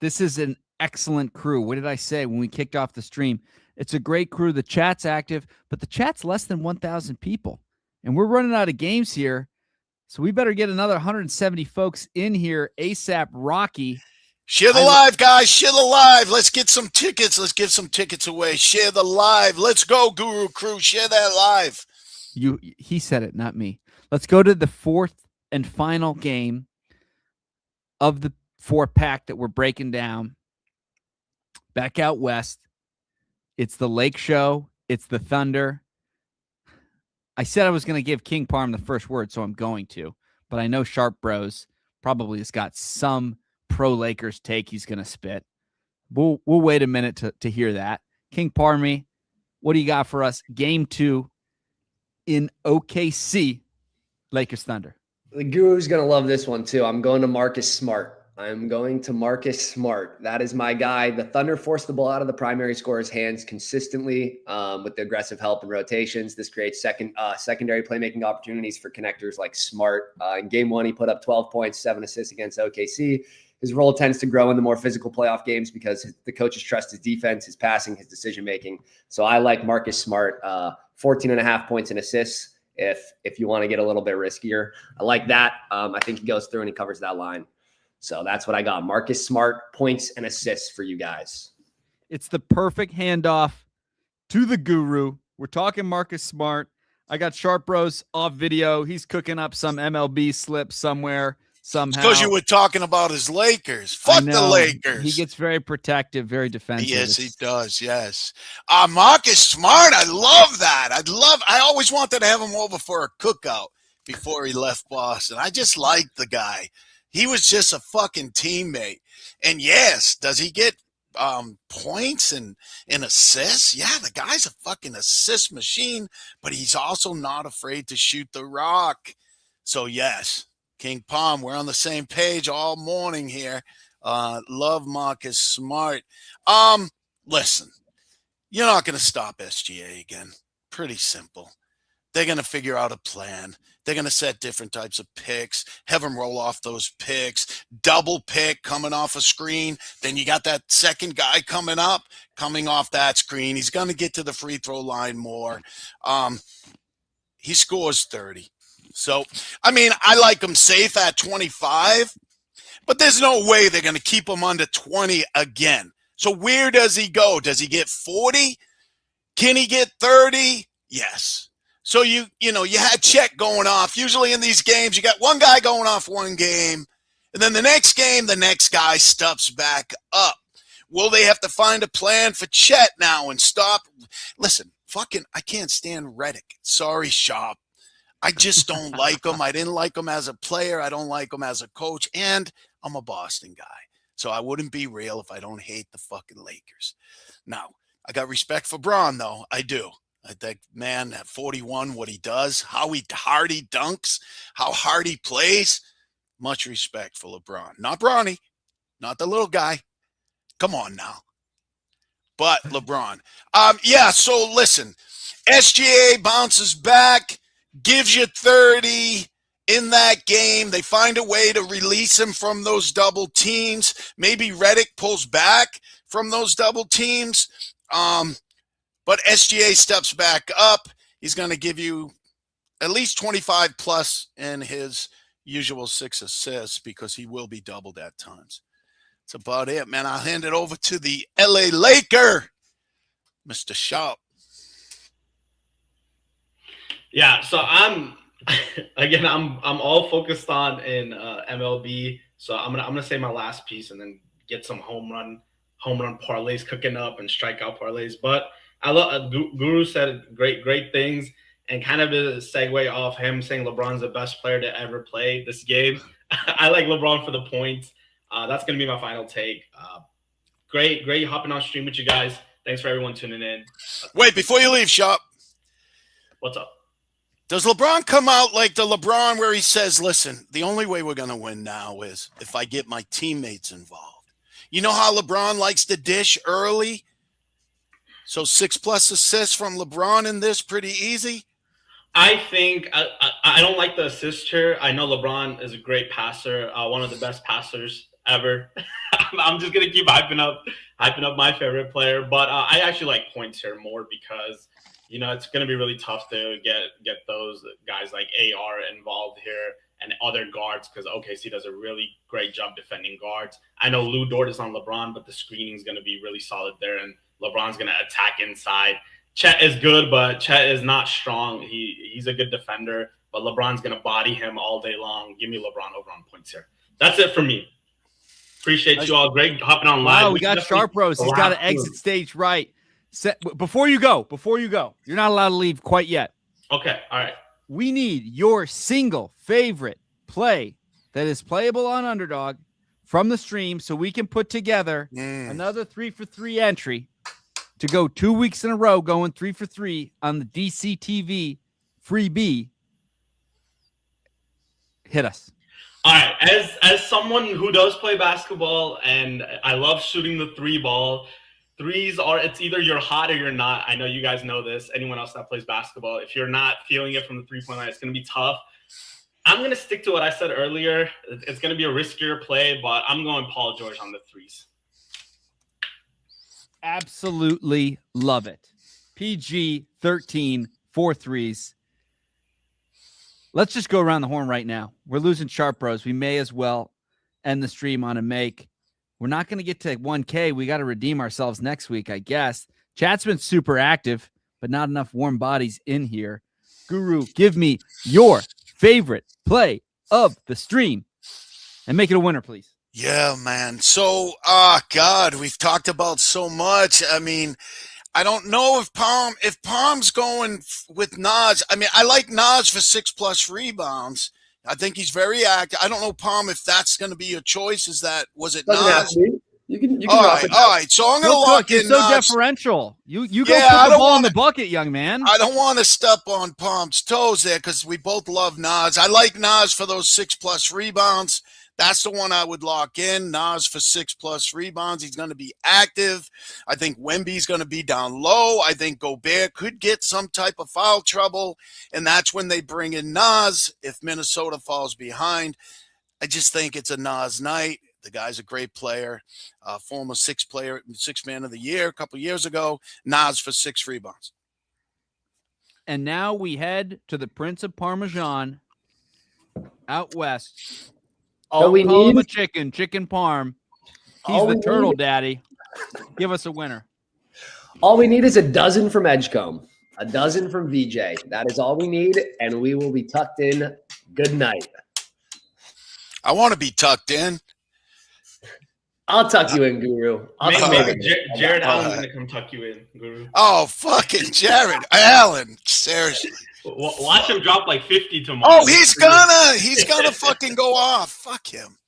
This is an excellent crew. What did I say when we kicked off the stream? It's a great crew. The chat's active, but the chat's less than 1,000 people. And we're running out of games here. So we better get another 170 folks in here ASAP Rocky. Share the live, guys. Share the live. Let's get some tickets. Let's give some tickets away. Share the live. Let's go, Guru Crew. Share that live. He said it, not me. Let's go to the fourth and final game of the 4-pack that we're breaking down. Back out west. It's the Lake Show. It's the Thunder. I said I was going to give King Parm the first word, so I'm going to. But I know Sharp Bros probably has got some pro Lakers take he's going to spit. We'll wait a minute to hear that. King Parmy, what do you got for us? Game 2 in OKC, Lakers Thunder. The Guru's going to love this one, too. I'm going to Marcus Smart. I'm going to Marcus Smart. That is my guy. The Thunder forced the ball out of the primary scorer's hands consistently with the aggressive help and rotations. This creates secondary playmaking opportunities for connectors like Smart. In game 1, he put up 12 points, 7 assists against OKC. His role tends to grow in the more physical playoff games because the coaches trust his defense, his passing, his decision-making. So I like Marcus Smart, 14.5 points and assists if you want to get a little bit riskier. I like that. I think he goes through and he covers that line. So that's what I got. Marcus Smart, points and assists for you guys. It's the perfect handoff to the Guru. We're talking Marcus Smart. I got Sharp Bros off video. He's cooking up some MLB slip somewhere, somehow. Because you were talking about his Lakers. Fuck the Lakers. He gets very protective, very defensive. Yes, he does. Yes. Marcus Smart. I love that. I always wanted to have him over for a cookout before he left Boston. I just liked the guy. He was just a fucking teammate. And yes, does he get points and assists? Yeah, the guy's a fucking assist machine, but he's also not afraid to shoot the rock. So yes, King Palm, we're on the same page all morning here. Love Marcus Smart. Listen, you're not going to stop SGA again. Pretty simple. They're going to figure out a plan. They're going to set different types of picks, have them roll off those picks, double pick coming off a screen. Then you got that second guy coming off that screen. He's going to get to the free throw line more. He scores 30. So, I mean, I like him safe at 25, but there's no way they're going to keep him under 20 again. So where does he go? Does he get 40? Can he get 30? Yes. So you had Chet going off. Usually in these games, you got one guy going off one game, and then the next game, the next guy steps back up. Will they have to find a plan for Chet now and stop? Listen, I can't stand Redick. Sorry, Shop. I just don't like him. I didn't like him as a player. I don't like him as a coach, and I'm a Boston guy. So I wouldn't be real if I don't hate the fucking Lakers. Now, I got respect for Braun, though. I do. I think, man, at 41, what he does, how hard he dunks, how hard he plays, much respect for LeBron. Not Bronny, not the little guy. Come on now. But LeBron. Yeah, so listen, SGA bounces back, gives you 30 in that game. They find a way to release him from those double teams. Maybe Redick pulls back from those double teams. But SGA steps back up. He's going to give you at least 25 plus in his usual 6 assists because he will be doubled at times. That's about it, man. I'll hand it over to the LA Laker, Mr. Sharp. Yeah, so I'm all focused on in MLB. So I'm gonna say my last piece and then get some home run parlays cooking up and strikeout parlays. But I love Guru said great things, and kind of a segue off him saying LeBron's the best player to ever play this game. I like LeBron for the points. That's gonna be my final take. Great hopping on stream with you guys. Thanks for everyone tuning in. Wait, before you leave, Sharp. What's up? Does LeBron come out like the LeBron where he says, listen, the only way we're going to win now is if I get my teammates involved? You know how LeBron likes to dish early? So 6+ assists from LeBron in this pretty easy? I think I don't like the assist here. I know LeBron is a great passer, one of the best passers ever. I'm just going to keep hyping up my favorite player. But I actually like points here more because – it's going to be really tough to get those guys like AR involved here and other guards because OKC does a really great job defending guards. I know Lou Dort is on LeBron, but the screening is going to be really solid there, and LeBron's going to attack inside. Chet is good, but Chet is not strong. He's a good defender, but LeBron's going to body him all day long. Give me LeBron over on points here. That's it for me. Appreciate you all. Great hopping on live. Wow, we got Sharp Rose. He's got to exit stage right. Before you go, you're not allowed to leave quite yet. Okay, all right. We need your single favorite play that is playable on Underdog from the stream so we can put together another 3 for 3 entry to go 2 weeks in a row going 3 for 3 on the DCTV freebie. Hit us. All right, as someone who does play basketball and I love shooting the 3 ball, threes it's either you're hot or you're not. I know you guys know this. Anyone else that plays basketball, if you're not feeling it from the 3-point line, it's going to be tough. I'm going to stick to what I said earlier. It's going to be a riskier play, but I'm going Paul George on the threes. Absolutely love it. PG 13 4 threes. Let's just go around the horn right now. We're losing Sharp Bros. We may as well end the stream on a make. We're not going to get to 1K. We got to redeem ourselves next week, I guess. Chat's been super active, but not enough warm bodies in here. Guru, give me your favorite play of the stream and make it a winner, please. Yeah, man. So, God, we've talked about so much. I mean, I don't know if Palm's going with Nas. I mean, I like Nas for 6+ rebounds. I think he's very active. I don't know, Palm, if that's going to be your choice. Was it Nas? You can all right. So I'm going to lock in so Nas. Deferential. You go put the ball in the bucket, young man. I don't want to step on Palm's toes there because we both love Nas. I like Nas for those 6+ rebounds. That's the one I would lock in. Nas for 6+ rebounds. He's going to be active. I think Wemby's going to be down low. I think Gobert could get some type of foul trouble, and that's when they bring in Nas if Minnesota falls behind. I just think it's a Nas night. The guy's a great player, former 6th man of the year a couple years ago. Nas for 6 rebounds. And now we head to the Prince of Parmesan out west. All we call need him a chicken parm. He's the turtle daddy. Give us a winner. All we need is a dozen from Edgecombe, a dozen from VJ. That is all we need, and we will be tucked in. Good night. I want to be tucked in. I'll tuck you in, Guru. Maybe Jared Allen's going to come tuck you in, Guru. Oh, fucking Jared Allen. Seriously. Watch him drop like 50 tomorrow. Oh, he's gonna fucking go off. Fuck him.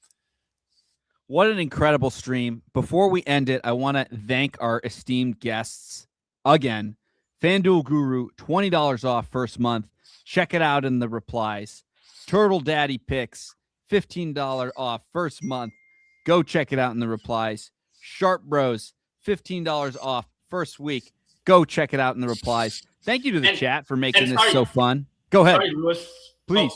What an incredible stream. Before we end it, I want to thank our esteemed guests again. FanDuel Guru, $20 off first month. Check it out in the replies. Turtle Daddy Picks, $15 off first month. Go check it out in the replies. Sharp Bros, $15 off first week. Go check it out in the replies. Thank you to the chat for making this so fun. Go ahead. Sorry, Lewis. Please.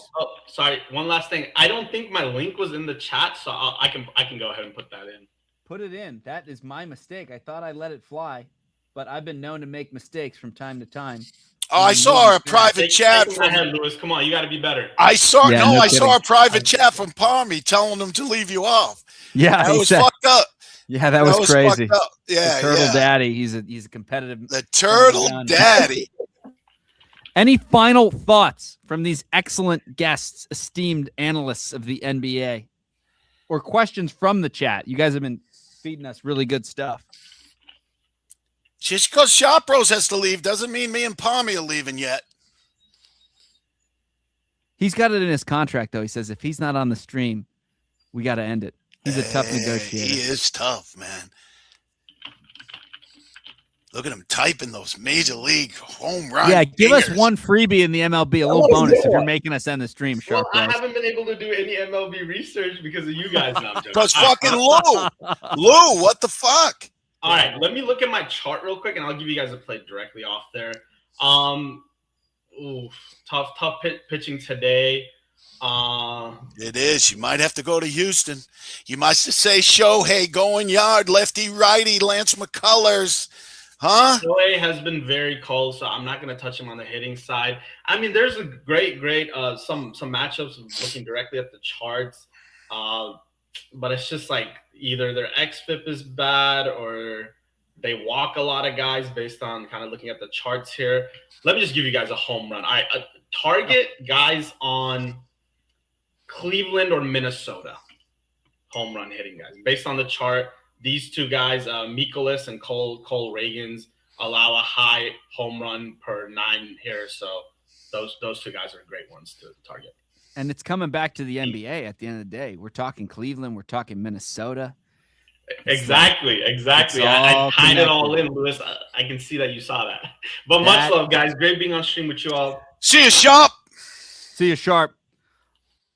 Sorry. One last thing. I don't think my link was in the chat, so I can go ahead and put that in. Put it in. That is my mistake. I thought I let it fly, but I've been known to make mistakes from time to time. Oh, I saw a private chat from Lewis. Come on, you got to be better. I saw a private chat from Palmy telling him to leave you off. Yeah, that was fucked up. Yeah, that was crazy. Yeah, the Turtle Daddy. He's a competitive. The Turtle Daddy. Any final thoughts from these excellent guests, esteemed analysts of the NBA, or questions from the chat? You guys have been feeding us really good stuff. Just because Shop Bros has to leave doesn't mean me and Palmy are leaving yet. He's got it in his contract, though. He says if he's not on the stream, we got to end it. He's a tough negotiator. He is tough, man. Look at him typing those major league home runs. Yeah, give us one freebie in the MLB, a little bonus if you're making us end the stream. Sharp I haven't been able to do any MLB research because of you guys. Because fucking Lou, what the fuck? All right, let me look at my chart real quick, and I'll give you guys a play directly off there. Tough pitching today. It is. You might have to go to Houston. You might say Shohei going yard, lefty righty, Lance McCullers. Huh? Shohei has been very cold, so I'm not going to touch him on the hitting side. I mean, there's a great some matchups looking directly at the charts, but it's just like either their xFIP is bad or they walk a lot of guys based on kind of looking at the charts here. Let me just give you guys a home run. I target guys on Cleveland or Minnesota home run hitting guys based on the chart. These two guys, Mikolas and Cole Reagans, allow a high home run per 9 here. So those two guys are great ones to target. And it's coming back to the NBA at the end of the day. We're talking Cleveland. We're talking Minnesota. Exactly. I tied it all in, Lewis. I can see that you saw that. But much love, guys. Great being on stream with you all. See you, Sharp. See you, Sharp.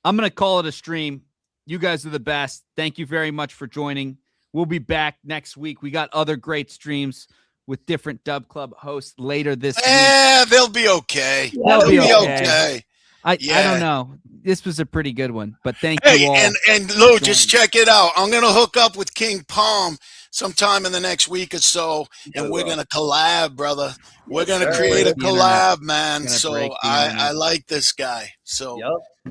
I'm going to call it a stream. You guys are the best. Thank you very much for joining. We'll be back next week. We got other great streams with different Dub Club hosts later this week. Yeah, they'll be okay. They'll be okay. I don't know. This was a pretty good one, but thank you all. And Lou, just check it out. I'm going to hook up with King Palm sometime in the next week or so, and we're going to collab, brother. We're going to create a collab, man. So I like this guy. So,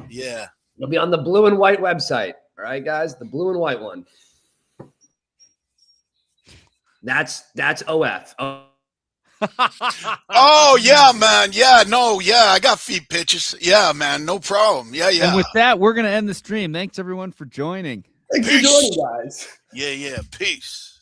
yeah. It'll be on the blue and white website. All right, guys? The blue and white one. That's OF. Oh yeah, man. Yeah, no, yeah. I got feet pictures. Yeah, man. No problem. Yeah. And with that, we're gonna end the stream. Thanks everyone for joining. Thanks for joining, guys. Yeah. Peace.